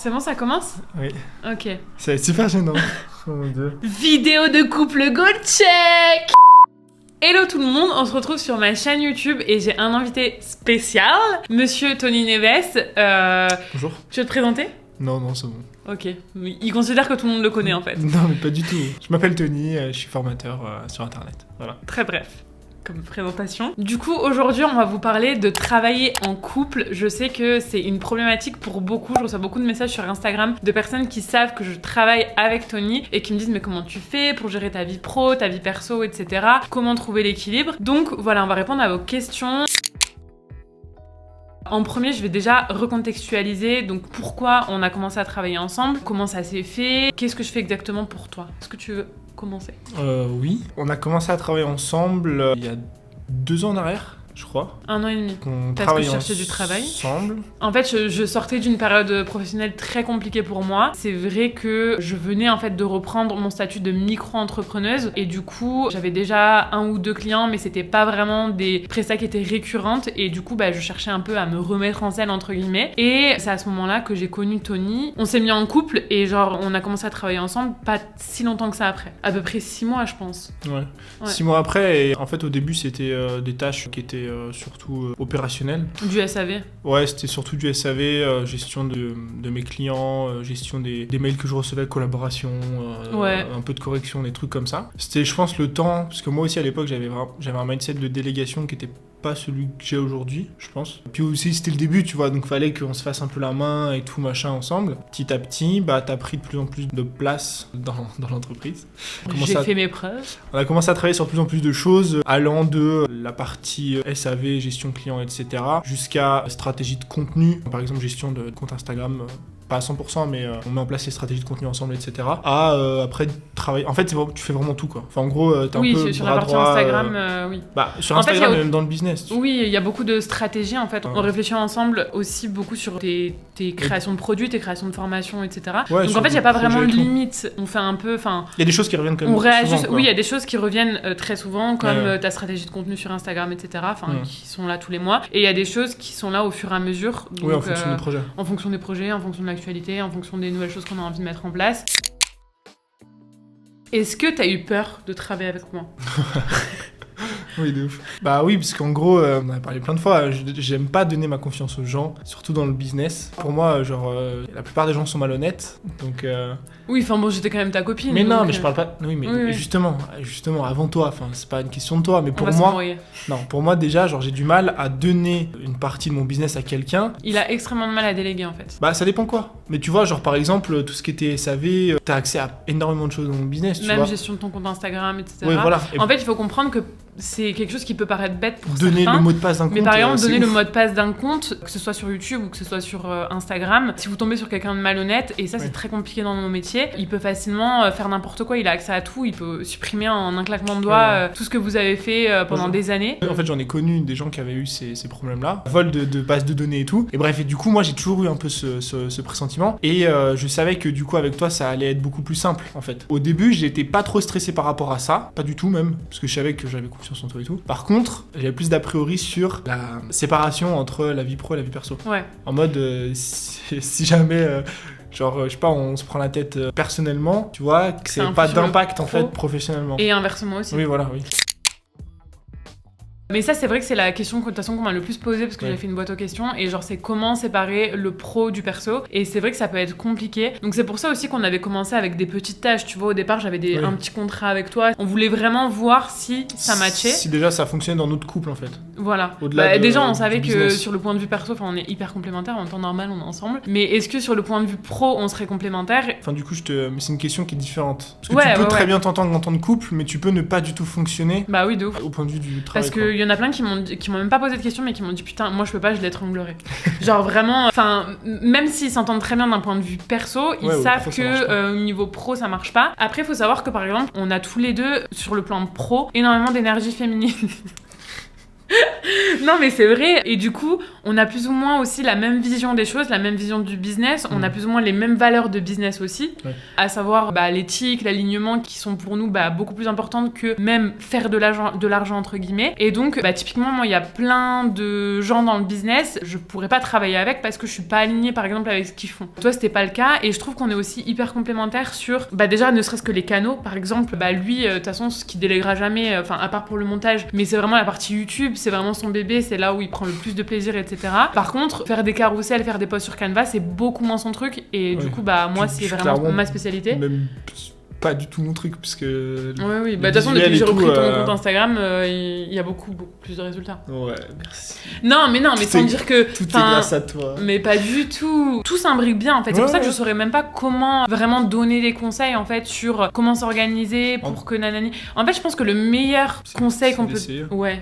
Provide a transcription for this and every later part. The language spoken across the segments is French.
C'est bon, ça commence ? Oui. Ok. Ça va être super gênant. Oh mon dieu. Vidéo de couple go check. Hello tout le monde, on se retrouve sur ma chaîne YouTube et j'ai un invité spécial, Monsieur Tony Neves. Bonjour. Tu veux te présenter ? Non, c'est bon. Ok. Il considère que tout le monde le connaît en fait. Non, mais pas du tout. Je m'appelle Tony, je suis formateur sur Internet. Voilà. Très bref. Comme présentation. Du coup, aujourd'hui, on va vous parler de travailler en couple. Je sais que c'est une problématique pour beaucoup. Je reçois beaucoup de messages sur Instagram de personnes qui savent que je travaille avec Tony et qui me disent mais comment tu fais pour gérer ta vie pro, ta vie perso, etc. Comment trouver l'équilibre. Donc voilà, on va répondre à vos questions. En premier, je vais déjà recontextualiser donc pourquoi on a commencé à travailler ensemble, comment ça s'est fait, qu'est-ce que je fais exactement pour toi. Est-ce que tu veux commencer ? Oui. On a commencé à travailler ensemble il y a 2 ans en arrière, je crois. 1 an et demi. On Parce que travaillait je cherchais du travail. ensemble. En fait, je sortais d'une période professionnelle très compliquée pour moi. C'est vrai que je venais en fait de reprendre mon statut de micro-entrepreneuse et du coup, j'avais déjà 1 ou 2 clients, mais c'était pas vraiment des prestats qui étaient récurrentes et du coup, je cherchais un peu à me remettre en selle entre guillemets. Et c'est à ce moment-là que j'ai connu Tony. On s'est mis en couple et genre on a commencé à travailler ensemble pas si longtemps que ça après. À peu près 6 mois, je pense. Ouais. 6 mois après, et en fait au début c'était des tâches qui étaient surtout opérationnelles. Du SAV. Ouais, c'était surtout du SAV, gestion de mes clients, gestion des mails que je recevais, collaboration, un peu de correction, des trucs comme ça. C'était, je pense, le temps, parce que moi aussi à l'époque j'avais un mindset de délégation qui était pas celui que j'ai aujourd'hui, je pense. Puis aussi c'était le début, tu vois, donc fallait qu'on se fasse un peu la main et tout machin ensemble. Petit à petit, t'as pris de plus en plus de place dans l'entreprise. J'ai fait mes preuves. On a commencé à travailler sur plus en plus de choses, allant de la partie SAV, gestion client, etc., jusqu'à stratégie de contenu, par exemple gestion de compte Instagram. Pas à 100%, mais on met en place les stratégies de contenu ensemble, etc. Après, travailler. En fait, tu fais vraiment tout, quoi. Enfin, en gros, t'as un peu. Oui, sur la partie Instagram, oui. Sur Instagram, même dans le business. Oui, il y a beaucoup de stratégies, en fait. On réfléchit ensemble aussi beaucoup sur tes créations de produits, tes créations de formations, etc. Ouais, donc, en fait, il n'y a pas vraiment de limite. On fait un peu. Il y a des choses qui reviennent quand même. On réajuste. Souvent, oui, il y a des choses qui reviennent très souvent, comme ta stratégie de contenu sur Instagram, etc. Qui sont là tous les mois. Et il y a des choses qui sont là au fur et à mesure. Donc, oui, en fonction des projets. En fonction des projets, en fonction de l'actualité, en fonction des nouvelles choses qu'on a envie de mettre en place. Est-ce que t'as eu peur de travailler avec moi ? Oui, de ouf. Oui, parce qu'en gros, on en a parlé plein de fois, j'aime pas donner ma confiance aux gens, surtout dans le business. Pour moi, la plupart des gens sont malhonnêtes, donc... Oui, j'étais quand même ta copine. Mais non, mais je parle pas... Oui, mais oui. Justement, avant toi, c'est pas une question de toi, mais pour moi... Non, pour moi, déjà, j'ai du mal à donner une partie de mon business à quelqu'un. Il a extrêmement de mal à déléguer, en fait. Ça dépend quoi. Mais tu vois, par exemple, tout ce qui était SAV, t'as accès à énormément de choses dans mon business, tu vois. Même gestion de ton compte Instagram, etc. Oui, voilà. En fait, il faut comprendre que c'est quelque chose qui peut paraître bête pour donner certains. Le mot de passe d'un compte. Mais par exemple, donner le mot de passe d'un compte, que ce soit sur YouTube ou que ce soit sur Instagram, si vous tombez sur quelqu'un de malhonnête, et ça c'est très compliqué dans mon métier, il peut facilement faire n'importe quoi, il a accès à tout, il peut supprimer en un claquement de doigts tout ce que vous avez fait pendant des années. En fait, j'en ai connu des gens qui avaient eu ces problèmes-là, vol de base de données et tout. Et bref, et du coup, moi j'ai toujours eu un peu ce pressentiment. Et je savais que du coup, avec toi, ça allait être beaucoup plus simple en fait. Au début, j'étais pas trop stressé par rapport à ça, pas du tout même, parce que je savais que j'avais confiance en toi et tout. Par contre, j'avais plus d'a priori sur la séparation entre la vie pro et la vie perso. Ouais. En mode, si jamais... je sais pas, on se prend la tête personnellement, tu vois, que c'est pas d'impact en fait professionnellement. Et inversement aussi. Oui, voilà, oui. Mais ça, c'est vrai que c'est la question de toute façon qu'on m'a le plus posée parce que j'ai fait une boîte aux questions et c'est comment séparer le pro du perso. Et c'est vrai que ça peut être compliqué. Donc c'est pour ça aussi qu'on avait commencé avec des petites tâches. Tu vois, au départ, j'avais un petit contrat avec toi. On voulait vraiment voir si ça matchait. Si déjà ça fonctionnait dans notre couple en fait. Voilà. Déjà, on savait que sur le point de vue perso, on est hyper complémentaires. En temps normal, on est ensemble. Mais est-ce que sur le point de vue pro, on serait complémentaires ? Enfin, du coup, mais c'est une question qui est différente. Parce que tu peux très bien t'entendre en tant que couple, mais tu peux ne pas du tout fonctionner. Oui, de ouf. Au point de vue du travail. Parce qu'il y en a plein qui m'ont même pas posé de questions, mais qui m'ont dit putain, moi je peux pas, je l'étranglerai. Vraiment, même s'ils s'entendent très bien d'un point de vue perso, ils savent que au niveau pro ça marche pas. Après, il faut savoir que par exemple, on a tous les deux, sur le plan pro, énormément d'énergie féminine. Non mais c'est vrai, et du coup on a plus ou moins aussi la même vision des choses, la même vision du business, on a plus ou moins les mêmes valeurs de business aussi, à savoir l'éthique, l'alignement qui sont pour nous beaucoup plus importantes que même faire de l'argent entre guillemets. Et donc typiquement moi il y a plein de gens dans le business, je pourrais pas travailler avec parce que je suis pas alignée par exemple avec ce qu'ils font. Toi c'était pas le cas et je trouve qu'on est aussi hyper complémentaires sur déjà ne serait-ce que les canaux par exemple. Lui de toute façon ce qu'il délèguera jamais, à part pour le montage, mais c'est vraiment la partie YouTube, c'est vraiment son bébé, c'est là où il prend le plus de plaisir, etc. Par contre faire des carousels, faire des posts sur Canva c'est beaucoup moins son truc et du coup moi c'est vraiment ma spécialité. Même pas du tout mon truc parce que oui. De toute façon depuis que j'ai repris ton compte Instagram il y a beaucoup plus de résultats. Ouais, merci. Non mais sans dire que tout est grâce à toi. Mais pas du tout, tout s'imbrique bien en fait. C'est pour ça que je saurais même pas comment vraiment donner des conseils en fait sur comment s'organiser pour que nanani. En fait je pense que le meilleur conseil qu'on peut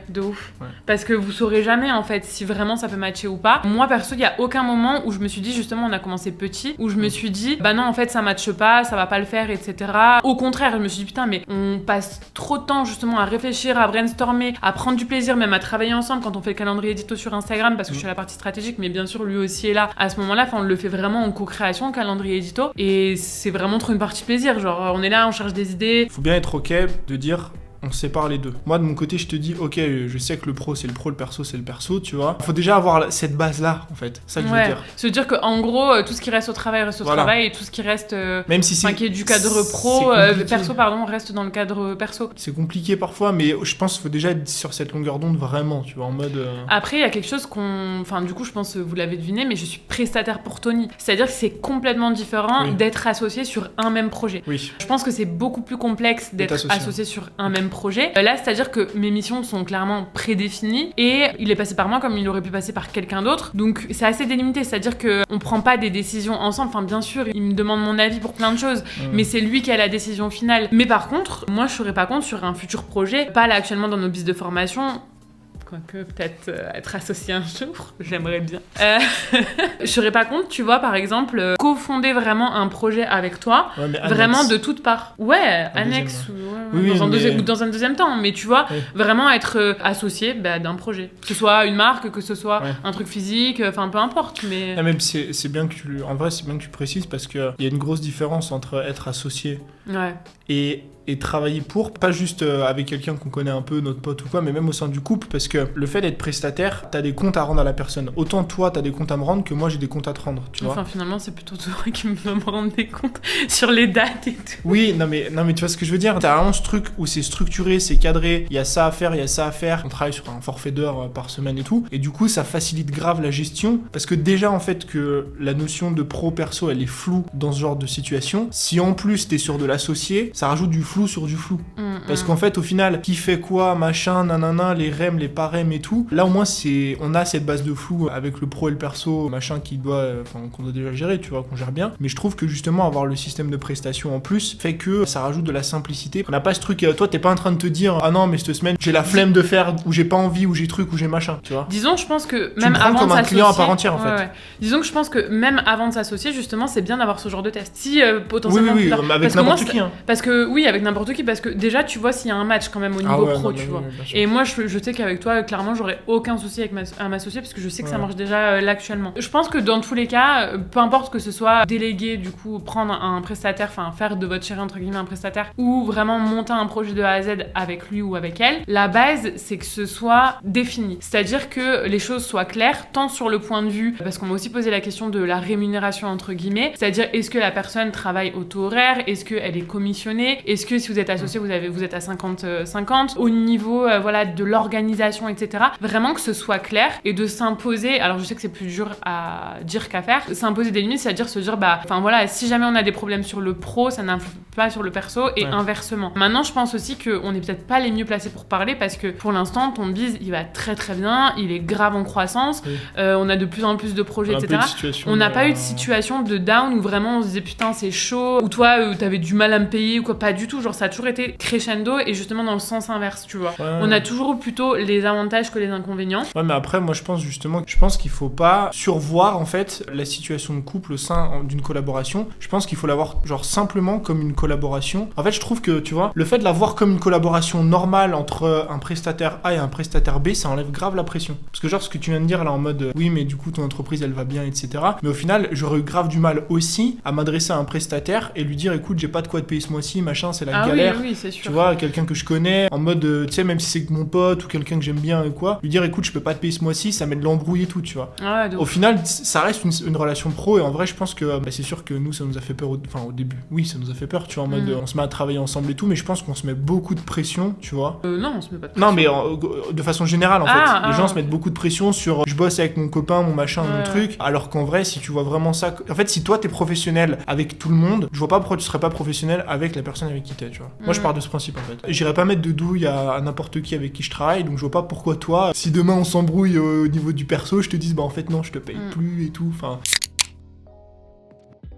de ouf parce que vous saurez jamais en fait si vraiment ça peut matcher ou pas. Moi perso il y a aucun moment où je me suis dit justement on a commencé petit, où je me suis dit non en fait ça matche pas, ça va pas le faire, etc. Au contraire, je me suis dit putain mais on passe trop de temps justement à réfléchir, à brainstormer, à prendre du plaisir, même à travailler ensemble quand on fait le calendrier édito sur Instagram parce que je suis à la partie stratégique, mais bien sûr lui aussi est là à ce moment-là. On le fait vraiment en co-création, calendrier édito, et c'est vraiment trop une partie plaisir. Genre on est là, on cherche des idées. Faut bien être ok de dire on sépare les deux. Moi de mon côté je te dis ok je sais que le pro c'est le pro, le perso c'est le perso, tu vois. Faut déjà avoir cette base là en fait, c'est ça que je veux dire. Se dire que en gros tout ce qui reste au travail reste au travail et tout ce qui reste même si c'est qui est du cadre pro perso reste dans le cadre perso. C'est compliqué parfois mais je pense qu'il faut déjà être sur cette longueur d'onde vraiment, tu vois, en mode Après il y a quelque chose du coup je pense vous l'avez deviné mais je suis prestataire pour Tony. C'est-à-dire que c'est complètement différent d'être associé sur un même projet. Oui. Je pense que c'est beaucoup plus complexe d'être associé sur un même projet. Là, c'est-à-dire que mes missions sont clairement prédéfinies et il est passé par moi comme il aurait pu passer par quelqu'un d'autre. Donc, c'est assez délimité. C'est-à-dire qu'on prend pas des décisions ensemble. Enfin, bien sûr, il me demande mon avis pour plein de choses, mais c'est lui qui a la décision finale. Mais par contre, moi, je serais pas contre sur un futur projet. Pas là, actuellement, dans nos bis de formation. Quoique, peut-être être associée un jour, j'aimerais bien. Je serais pas contre, tu vois, par exemple, cofonder vraiment un projet avec toi, vraiment de toutes parts. Annexe, dans un deuxième temps, mais tu vois, vraiment être associé d'un projet. Que ce soit une marque, que ce soit un truc physique, enfin peu importe, mais... Même c'est bien que en vrai, c'est bien que tu précises parce qu'il y a une grosse différence entre être associé et travailler pour, pas juste avec quelqu'un qu'on connaît un peu, notre pote ou quoi, mais même au sein du couple, parce que le fait d'être prestataire, t'as des comptes à rendre à la personne. Autant toi, t'as des comptes à me rendre que moi, j'ai des comptes à te rendre, tu vois. Enfin, finalement, c'est plutôt toi qui me rendre des comptes sur les dates et tout. Oui, non mais tu vois ce que je veux dire. T'as vraiment ce truc où c'est structuré, c'est cadré, il y a ça à faire, il y a ça à faire. On travaille sur un forfait d'heures par semaine et tout. Et du coup, ça facilite grave la gestion, parce que déjà, en fait, que la notion de pro-perso, elle est floue dans ce genre de situation. Si en plus, t'es sur de l'associé, ça rajoute du flou sur du flou. Parce qu'en fait, au final, qui fait quoi, machin, nanana, les REM, les parèmes et tout. Là, au moins, on a cette base de flou avec le pro et le perso, machin, qu'on doit déjà gérer, tu vois, qu'on gère bien. Mais je trouve que justement, avoir le système de prestation en plus fait que ça rajoute de la simplicité. On n'a pas ce truc, toi, t'es pas en train de te dire, ah non, mais cette semaine, j'ai la flemme de faire, ou j'ai pas envie, ou j'ai truc, ou j'ai machin, tu vois. Disons, je pense que même avant comme de un client à part s'associer, entière, en fait. Disons que je pense que même avant de s'associer, justement, c'est bien d'avoir ce genre de test. Si potentiellement. Oui, avec n'importe qui. Parce que, oui, avec n'importe qui, parce que déjà, tu vois s'il y a un match quand même au niveau pro, tu vois. Et moi, je sais qu'avec toi, clairement, j'aurais aucun souci à m'associer parce que je sais que ça marche déjà là actuellement. Je pense que dans tous les cas, peu importe que ce soit déléguer, du coup, prendre un prestataire, enfin faire de votre chérie entre guillemets un prestataire, ou vraiment monter un projet de A à Z avec lui ou avec elle, la base, c'est que ce soit défini. C'est-à-dire que les choses soient claires, tant sur le point de vue, parce qu'on m'a aussi posé la question de la rémunération entre guillemets, c'est-à-dire est-ce que la personne travaille au taux horaire, est-ce qu'elle est commissionnée, est-ce que si vous êtes associé, vous êtes à 50-50, au niveau de l'organisation, etc. Vraiment que ce soit clair et de s'imposer, alors je sais que c'est plus dur à dire qu'à faire, s'imposer des limites, c'est-à-dire se dire si jamais on a des problèmes sur le pro, ça n'influe pas sur le perso et inversement. Maintenant, je pense aussi qu'on n'est peut-être pas les mieux placés pour parler parce que pour l'instant, ton biz, il va très très bien, il est grave en croissance, on a de plus en plus de projets, etc. On n'a pas eu de situation de down où vraiment on se disait putain c'est chaud, ou toi t'avais du mal à me payer ou quoi, pas du tout, genre ça a toujours été crescendo crescendo et justement dans le sens inverse, tu vois. Ouais. On a toujours plutôt les avantages que les inconvénients. Ouais, mais après, moi, je pense qu'il faut pas survoir, en fait, la situation de couple au sein d'une collaboration. Je pense qu'il faut l'avoir, genre, simplement comme une collaboration. En fait, je trouve que, tu vois, le fait de l'avoir comme une collaboration normale entre un prestataire A et un prestataire B, ça enlève grave la pression. Parce que, genre, ce que tu viens de dire, là, en mode, oui, mais du coup, ton entreprise, elle va bien, etc. Mais au final, j'aurais eu grave du mal aussi à m'adresser à un prestataire et lui dire, écoute, j'ai pas de quoi te payer ce mois-ci, machin, c'est la galère. Oui, c'est sûr. Tu vois, quelqu'un que je connais, en mode, tu sais, même si c'est mon pote ou quelqu'un que j'aime bien et quoi, lui dire, écoute, je peux pas te payer ce mois-ci, ça met de l'embrouille et tout, tu vois. Au final, ça reste une relation pro et en vrai, je pense que c'est sûr que nous, ça nous a fait peur au début. Oui, ça nous a fait peur, tu vois, en mode, on se met à travailler ensemble et tout, mais je pense qu'on se met beaucoup de pression, tu vois. Non, on se met pas de pression. Non, mais de façon générale, en fait. Les gens se mettent beaucoup de pression sur je bosse avec mon copain, mon machin, mon truc, alors qu'en vrai, si tu vois vraiment ça. En fait, si toi, t'es professionnel avec tout le monde, je vois pas pourquoi tu serais pas professionnel avec la personne avec qui t'es, tu vois. Moi, je pars de ce principe, en fait. J'irai pas mettre de douille à n'importe qui avec qui je travaille, donc je vois pas pourquoi toi, si demain on s'embrouille au niveau du perso, je te dise, bah en fait, non, je te paye plus et tout, enfin.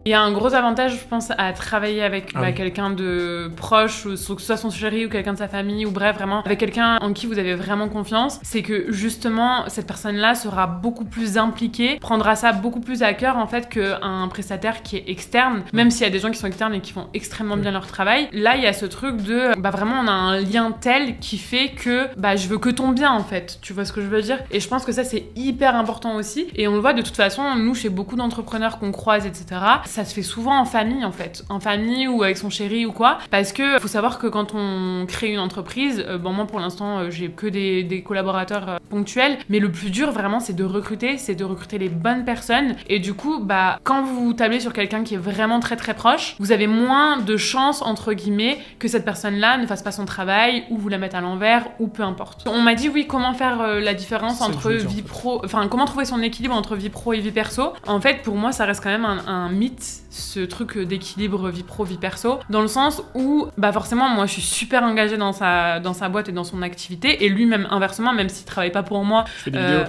Il y a un gros avantage, je pense, à travailler avec quelqu'un de proche, que ce soit son chéri ou quelqu'un de sa famille, ou bref, vraiment, avec quelqu'un en qui vous avez vraiment confiance. C'est que, justement, cette personne-là sera beaucoup plus impliquée, prendra ça beaucoup plus à cœur, en fait, qu'un prestataire qui est externe, même s'il y a des gens qui sont externes et qui font extrêmement bien leur travail. Là, il y a ce truc de, vraiment, on a un lien tel qui fait que, je veux que ton bien, en fait. Tu vois ce que je veux dire? Et je pense que ça, c'est hyper important aussi. Et on le voit, de toute façon, nous, chez beaucoup d'entrepreneurs qu'on croise, etc., ça se fait souvent en famille, en fait. En famille ou avec son chéri ou quoi. Parce que faut savoir que quand on crée une entreprise, moi pour l'instant, j'ai que des collaborateurs ponctuels, mais le plus dur vraiment, c'est de recruter les bonnes personnes. Et du coup, quand vous tablez sur quelqu'un qui est vraiment très très proche, vous avez moins de chances, entre guillemets, que cette personne-là ne fasse pas son travail ou vous la mettez à l'envers ou peu importe. On m'a dit, oui, comment faire la différence entre vie pro... Enfin, comment trouver son équilibre entre vie pro et vie perso. En fait, pour moi, ça reste quand même un mythe, ce truc d'équilibre vie pro, vie perso, dans le sens où, forcément, moi, je suis super engagée dans sa boîte et dans son activité, et lui-même, inversement, même s'il travaille pas pour moi... Je fais des vidéos.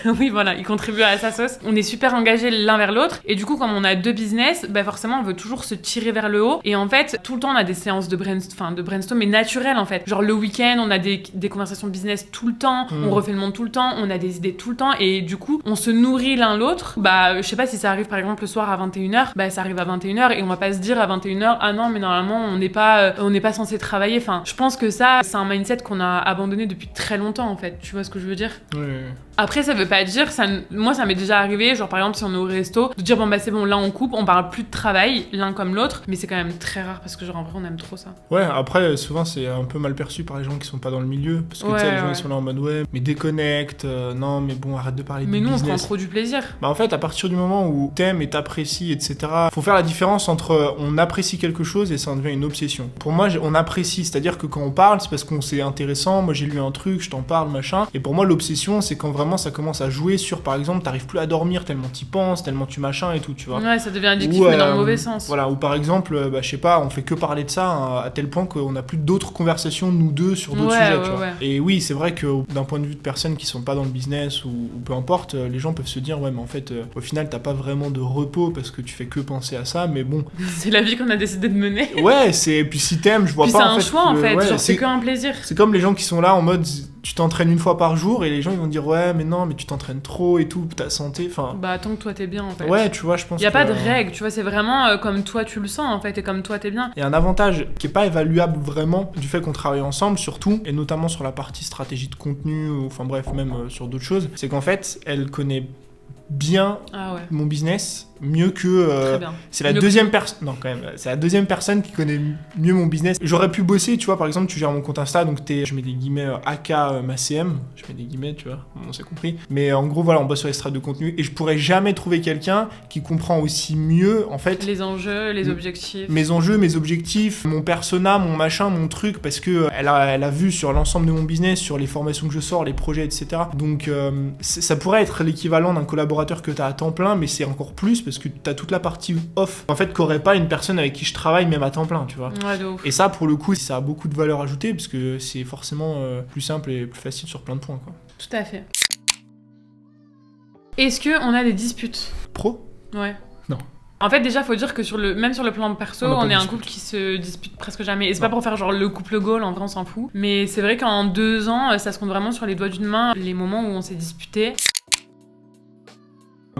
Oui, voilà, il contribue à sa sauce. On est super engagés l'un vers l'autre, et du coup, comme on a deux business, forcément, on veut toujours se tirer vers le haut, et en fait, tout le temps, on a des séances de brainstorm, mais naturelles, en fait. Genre, le week-end, on a des conversations business tout le temps, on refait le monde tout le temps, on a des idées tout le temps, et du coup, on se nourrit l'un l'autre. Je sais pas si ça arrive, par exemple, le soir à 21h, ça arrive à 21h, et on va pas se dire à 21h, ah non, mais normalement, on n'est pas censé travailler. Enfin, je pense que ça, c'est un mindset qu'on a abandonné depuis très longtemps, en fait. Tu vois ce que je veux dire? Oui. Après, ça veut pas dire, moi ça m'est déjà arrivé, genre par exemple si on est au resto, de dire c'est bon, là on coupe, on parle plus de travail, l'un comme l'autre, mais c'est quand même très rare parce que genre en vrai on aime trop ça. Ouais, après souvent c'est un peu mal perçu par les gens qui sont pas dans le milieu, parce que tu sais, les gens ils sont là en mode mais déconnecte, non mais bon arrête de parler de business. Mais nous on prend trop du plaisir. En fait, à partir du moment où t'aimes et t'apprécies, etc., faut faire la différence entre on apprécie quelque chose et ça en devient une obsession. Pour moi, on apprécie, c'est-à-dire que quand on parle, c'est parce qu'on c'est intéressant, moi j'ai lu un truc, je t'en parle, machin, et pour moi l'obsession c'est quand vraiment ça commence à jouer sur, par exemple, t'arrives plus à dormir tellement t'y penses, tellement tu machin et tout, tu vois. Ouais, ça devient addictif, mais dans le mauvais sens. Voilà, ou par exemple, je sais pas, on fait que parler de ça à tel point qu'on a plus d'autres conversations, nous deux, sur d'autres sujets, tu vois. Ouais. Et oui, c'est vrai que d'un point de vue de personnes qui sont pas dans le business ou peu importe, les gens peuvent se dire, ouais, mais en fait, au final, t'as pas vraiment de repos parce que tu fais que penser à ça, mais bon. C'est la vie qu'on a décidé de mener. Ouais, puis si t'aimes, je vois puis pas. C'est un choix, en fait, genre c'est qu'un plaisir. C'est comme les gens qui sont là en mode, tu t'entraînes une fois par jour et les gens ils vont dire, ouais, mais non, mais tu t'entraînes trop et tout, pour ta santé, enfin... tant que toi t'es bien, en fait. Ouais, tu vois, je pense y a pas de règle, tu vois, c'est vraiment comme toi tu le sens, en fait, et comme toi t'es bien. Il y a un avantage qui est pas évaluable vraiment du fait qu'on travaille ensemble, surtout, et notamment sur la partie stratégie de contenu, enfin bref, même sur d'autres choses, c'est qu'en fait, elle connaît bien mon business, mieux que c'est la deuxième personne, non quand même, c'est la deuxième personne qui connaît mieux mon business. J'aurais pu bosser, tu vois, par exemple tu gères mon compte Insta, donc je mets des guillemets AK ma CM, je mets des guillemets, tu vois, on s'est compris, mais en gros voilà, on bosse sur les strates de contenu et je pourrais jamais trouver quelqu'un qui comprend aussi mieux en fait les enjeux, les objectifs, mes enjeux, mes objectifs, mon persona, mon machin, mon truc, parce que elle a vu sur l'ensemble de mon business, sur les formations que je sors, les projets, etc. Donc ça pourrait être l'équivalent d'un collaborateur que t'as à temps plein, mais c'est encore plus parce que t'as toute la partie off, en fait, qu'aurait pas une personne avec qui je travaille même à temps plein, tu vois. Ouais, de ouf. Et ça, pour le coup, ça a beaucoup de valeur ajoutée parce que c'est forcément plus simple et plus facile sur plein de points, quoi. Tout à fait. Est-ce qu'on a des disputes? Pro? Ouais. Non. En fait, déjà, faut dire que même sur le plan perso, on est un couple qui se dispute presque jamais. Et c'est pas pour faire genre le couple goal, en vrai, on s'en fout. Mais c'est vrai qu'en 2 ans, ça se compte vraiment sur les doigts d'une main, les moments où on s'est disputé.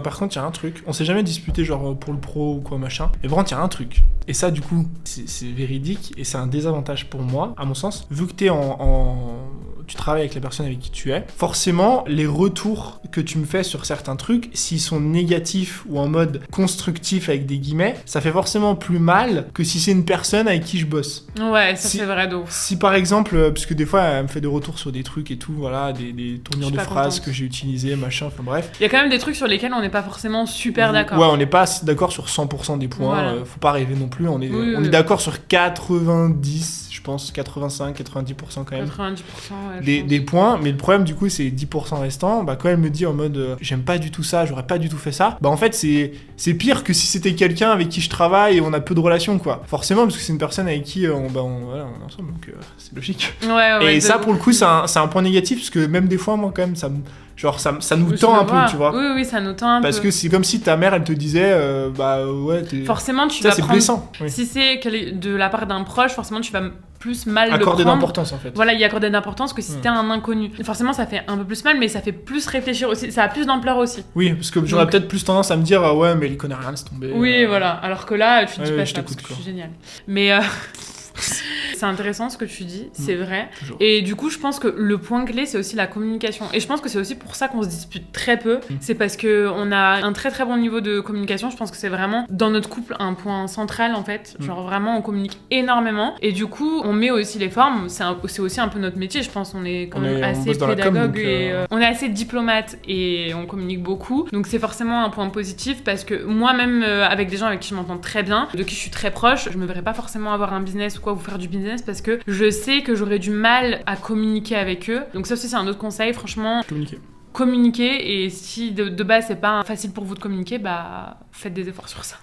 Par contre, il y a un truc, on s'est jamais disputé genre pour le pro ou quoi machin, mais par contre, il y a un truc. Et ça, du coup, c'est véridique et c'est un désavantage pour moi, à mon sens. Vu que tu travailles avec la personne avec qui tu es, forcément, les retours que tu me fais sur certains trucs, s'ils sont négatifs ou en mode constructif avec des guillemets, ça fait forcément plus mal que si c'est une personne avec qui je bosse. Ouais, ça c'est vrai d'ouf. Si par exemple, parce que des fois, elle me fait des retours sur des trucs et tout, voilà, des tournures de phrases que j'ai utilisées, machin, enfin bref. Il y a quand même des trucs sur lesquels on n'est pas forcément super d'accord. Ouais, on n'est pas d'accord sur 100% des points, voilà. Faut pas rêver non plus, on est d'accord sur 90, je pense, 85, 90% quand même. 90%, ouais, des points, mais le problème du coup c'est 10% restants, bah quand elle me dit en mode j'aime pas du tout ça, j'aurais pas du tout fait ça, bah en fait c'est pire que si c'était quelqu'un avec qui je travaille et on a peu de relations quoi. Forcément parce que c'est une personne avec qui on est ensemble, donc c'est logique. Ouais, et ça pour le coup c'est un point négatif parce que même des fois moi quand même ça nous tend un peu, tu vois. Oui, ça nous tend un peu. Parce que c'est comme si ta mère, elle te disait, forcément, tu vas c'est prendre... blessant. Oui. Si c'est de la part d'un proche, forcément, tu vas plus mal accorder le prendre. D'importance, en fait. Voilà, y accorder d'importance que si c'était un inconnu. Forcément, ça fait un peu plus mal, mais ça fait plus réfléchir aussi. Ça a plus d'ampleur aussi. Oui, parce que j'aurais peut-être plus tendance à me dire, ouais, mais il connaît rien, laisse tomber. Oui, voilà. Alors que là, tu te dis pas ça, parce que je suis géniale. Mais... C'est intéressant ce que tu dis, c'est vrai. Toujours. Et du coup, je pense que le point clé, c'est aussi la communication. Et je pense que c'est aussi pour ça qu'on se dispute très peu. C'est parce qu'on a un très très bon niveau de communication. Je pense que c'est vraiment, dans notre couple, un point central en fait. Genre vraiment, on communique énormément. Et du coup, on met aussi les formes. C'est aussi un peu notre métier, je pense. On est quand même assez pédagogue on est assez diplomate et on communique beaucoup. Donc c'est forcément un point positif parce que moi-même, avec des gens avec qui je m'entends très bien, de qui je suis très proche, je me verrais pas forcément avoir un business ou quoi, ou faire du business parce que je sais que j'aurais du mal à communiquer avec eux. Donc ça aussi c'est un autre conseil, franchement. Communiquer, et si de base c'est pas facile pour vous de communiquer, bah faites des efforts sur ça.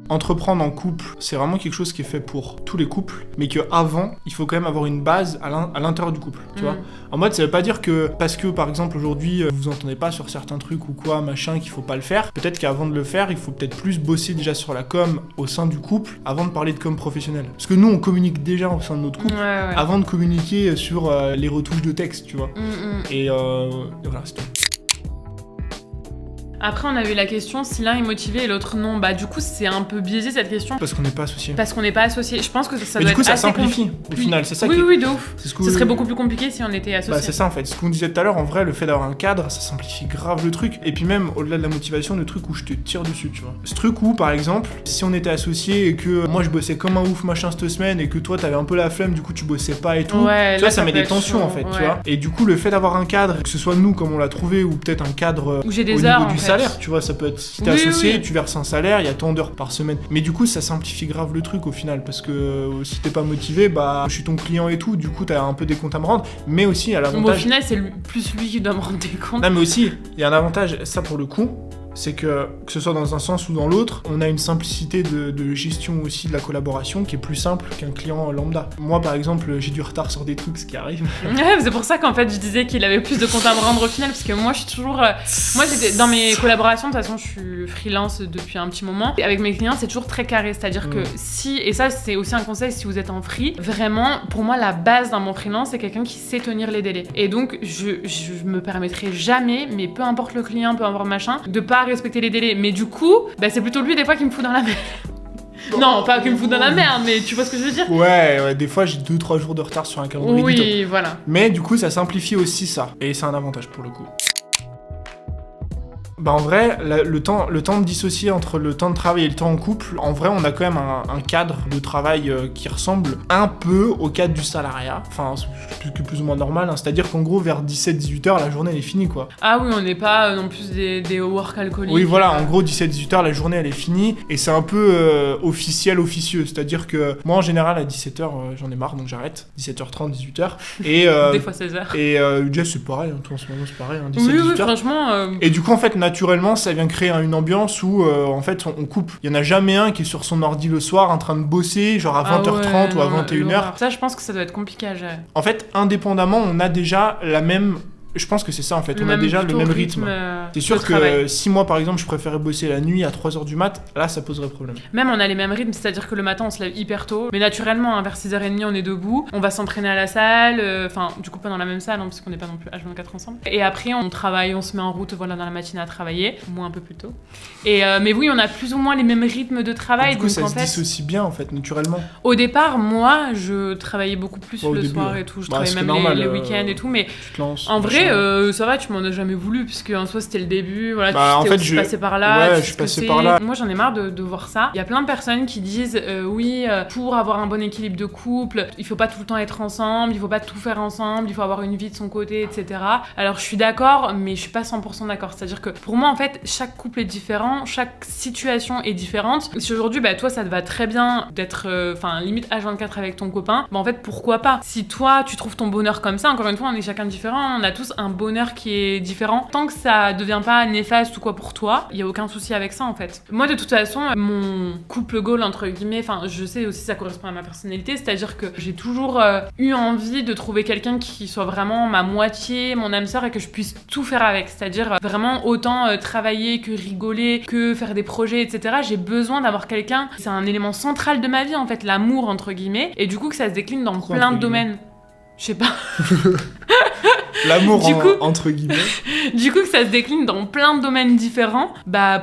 Entreprendre en couple, c'est vraiment quelque chose qui est fait pour tous les couples, mais qu'avant, il faut quand même avoir une base à l'intérieur du couple, tu vois. En mode, ça veut pas dire que, parce que par exemple aujourd'hui, vous vous entendez pas sur certains trucs ou quoi, machin, qu'il faut pas le faire. Peut-être qu'avant de le faire, il faut peut-être plus bosser déjà sur la com au sein du couple, avant de parler de com professionnelle. Parce que nous, on communique déjà au sein de notre couple, avant de communiquer sur les retouches de texte, tu vois. Et voilà, c'est tout. Après, on a eu la question si l'un est motivé et l'autre non. Bah, du coup, c'est un peu biaisé cette question. Parce qu'on n'est pas associés. Je pense que ça mais doit du coup, être ça simplifie au final. C'est ça oui, de ouf. Ce serait beaucoup plus compliqué si on était associés. Bah, c'est ça en fait. Ce qu'on disait tout à l'heure, en vrai, le fait d'avoir un cadre, ça simplifie grave le truc. Et puis, même au-delà de la motivation, le truc où je te tire dessus, tu vois. Ce truc où, par exemple, si on était associés et que moi je bossais comme un ouf machin cette semaine et que toi t'avais un peu la flemme, du coup tu bossais pas et tout, tu vois, ça met des tensions en fait, tu vois. Et du coup, le fait d'avoir un cadre, que ce soit nous comme on l'a trouvé ou peut-être un cadre au niveau du salaire, tu vois, ça peut être. Si t'es associé, tu verses un salaire, il y a tant d'heures par semaine. Mais du coup, ça simplifie grave le truc au final, parce que si t'es pas motivé, bah je suis ton client et tout, du coup t'as un peu des comptes à me rendre, mais aussi à l'avantage. Au final, c'est plus lui qui doit me rendre des comptes. Non, mais aussi, il y a un avantage, ça pour le coup. C'est que ce soit dans un sens ou dans l'autre, on a une simplicité de gestion aussi de la collaboration qui est plus simple qu'un client lambda. Moi, par exemple, j'ai du retard sur des trucs, ce qui arrive. Ouais, c'est pour ça qu'en fait, je disais qu'il avait plus de comptes à me rendre au final, parce que moi, je suis toujours... Moi, j'étais dans mes collaborations, de toute façon, je suis freelance depuis un petit moment. Et avec mes clients, c'est toujours très carré, c'est-à-dire que si... Et ça, c'est aussi un conseil si vous êtes en free. Vraiment, pour moi, la base d'un bon freelance, c'est quelqu'un qui sait tenir les délais. Et donc, je me permettrai jamais, mais peu importe le client, peu importe machin, de pas respecter les délais. Mais du coup, bah, c'est plutôt lui des fois qui me fout dans la merde. Non, pas qu'il me fout dans la merde, mais tu vois ce que je veux dire. Ouais, des fois j'ai 2-3 jours de retard sur un calendrier. Oui, voilà. Mais du coup, ça simplifie aussi ça. Et c'est un avantage pour le coup. Bah en vrai, le temps de dissocier entre le temps de travail et le temps en couple, en vrai, on a quand même un cadre de travail qui ressemble un peu au cadre du salariat. Enfin, c'est plus ou moins normal, hein. C'est-à-dire qu'en gros, vers 17-18 heures, la journée, elle est finie, quoi. Ah oui, on n'est pas non plus des work alcooliques. Oui, voilà, en gros, 17-18 heures, la journée, elle est finie. Et c'est un peu officieux. C'est-à-dire que moi, en général, à 17 heures, j'en ai marre, donc j'arrête. 17h30, 18h. Et, des fois 16h. Et Jess, c'est pareil, hein, toi, en ce moment, c'est pareil, hein, 17-18 oui, heures. franchement... Et du coup, en fait, naturellement, ça vient créer une ambiance où, en fait, on coupe. Il y en a jamais un qui est sur son ordi le soir en train de bosser, genre à 20h30 ou à 21h. Ça, je pense que ça doit être compliqué à gérer. En fait, indépendamment, on a déjà la même Je pense que c'est ça en fait, on a déjà le même rythme. C'est sûr que si moi par exemple je préférais bosser la nuit à 3h du mat, là ça poserait problème. Même on a les mêmes rythmes, c'est-à-dire que le matin on se lève hyper tôt, mais naturellement vers 6h30 on est debout, on va s'entraîner à la salle, enfin du coup pas dans la même salle parce qu'on n'est pas non plus H24 ensemble. Et après on travaille, on se met en route dans la matinée à travailler, moi un peu plus tôt. Mais oui, on a plus ou moins les mêmes rythmes de travail. Du coup, ça se dissocie bien en fait, naturellement. Au départ, moi je travaillais beaucoup plus le soir et tout, je travaillais même normal, les week-ends et tout, mais tu te lances, en vrai ça va, tu m'en as jamais voulu, puisque en soi c'était le début, voilà, en fait, je suis passée par là. Ouais, je suis passée par là. Moi j'en ai marre de voir ça. Il y a plein de personnes qui disent oui, pour avoir un bon équilibre de couple, il faut pas tout le temps être ensemble, il faut pas tout faire ensemble, il faut avoir une vie de son côté, etc. Alors je suis d'accord, mais je suis pas 100% d'accord. C'est-à-dire que pour moi en fait, chaque couple est différent, chaque situation est différente. Si aujourd'hui, toi ça te va très bien d'être limite H24 avec ton copain, en fait pourquoi pas? Si toi tu trouves ton bonheur comme ça, encore une fois on est chacun différent, on a tous un bonheur qui est différent. Tant que ça devient pas néfaste ou quoi pour toi, il y a aucun souci avec ça en fait. Moi de toute façon, mon couple goal entre guillemets, je sais aussi ça correspond à ma personnalité, c'est-à-dire que j'ai toujours eu envie de trouver quelqu'un qui soit vraiment ma moitié, mon âme sœur, et que je puisse tout faire avec, c'est-à-dire vraiment autant travailler que rigoler, que faire des projets, etc. J'ai besoin d'avoir quelqu'un, c'est un élément central de ma vie en fait, l'amour entre guillemets, et du coup que ça se décline dans plein de domaines. Je sais pas. L'amour entre guillemets. Du coup que ça se décline dans plein de domaines différents,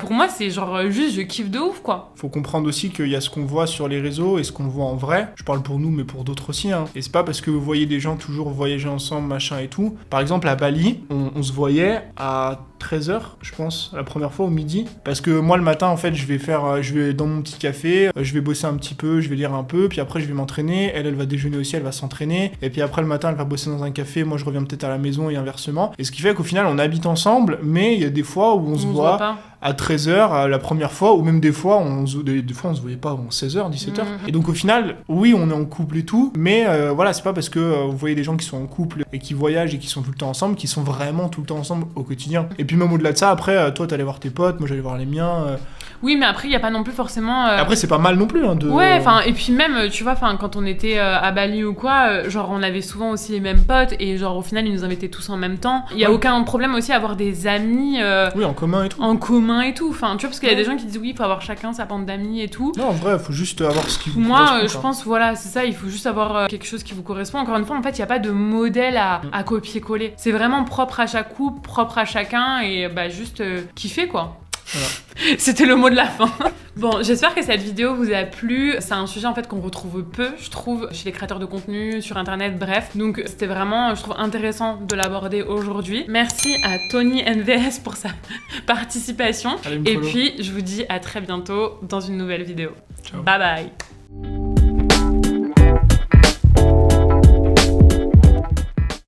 pour moi c'est genre juste je kiffe de ouf quoi. Faut comprendre aussi qu'il y a ce qu'on voit sur les réseaux et ce qu'on voit en vrai. Je parle pour nous mais pour d'autres aussi hein. Et c'est pas parce que vous voyez des gens toujours voyager ensemble machin et tout. Par exemple à Bali, on se voyait à 13h je pense la première fois au midi, parce que moi le matin en fait je vais dans mon petit café, je vais bosser un petit peu, je vais lire un peu, puis après je vais m'entraîner, elle va déjeuner aussi, elle va s'entraîner, et puis après le matin elle va bosser dans un café, moi je reviens peut-être à la maison et inversement, et ce qui fait qu'au final on habite ensemble, mais il y a des fois où on se voit à 13h la première fois, ou même des fois on se voyait pas avant 16h, 17h. Et donc au final, oui on est en couple et tout, mais voilà, c'est pas parce que vous voyez des gens qui sont en couple et qui voyagent et qui sont tout le temps ensemble, qui sont vraiment tout le temps ensemble au quotidien. Et puis même au-delà de ça, après toi t'allais voir tes potes, moi j'allais voir les miens. Oui, mais après il y a pas non plus forcément Après c'est pas mal non plus hein, de... Ouais, et puis même tu vois, quand on était à Bali ou quoi, genre on avait souvent aussi les mêmes potes, et genre au final ils nous invitaient tous en même temps. Il y a aucun problème aussi à avoir des amis oui, en commun et tout. Et tout, tu vois, parce qu'il y a des gens qui disent oui, il faut avoir chacun sa bande d'amis et tout. Non, en vrai, il faut juste avoir ce qui vous correspond. Moi, je pense, voilà, c'est ça, il faut juste avoir quelque chose qui vous correspond. Encore une fois, en fait, il n'y a pas de modèle à copier-coller. C'est vraiment propre à chaque couple, propre à chacun, et juste kiffer, quoi. Voilà. C'était le mot de la fin. Bon, j'espère que cette vidéo vous a plu. C'est un sujet en fait qu'on retrouve peu, je trouve, chez les créateurs de contenu, sur internet, bref. Donc c'était vraiment, je trouve, intéressant de l'aborder aujourd'hui. Merci à Tony NVS pour sa participation. Et puis, je vous dis à très bientôt dans une nouvelle vidéo. Ciao. Bye bye.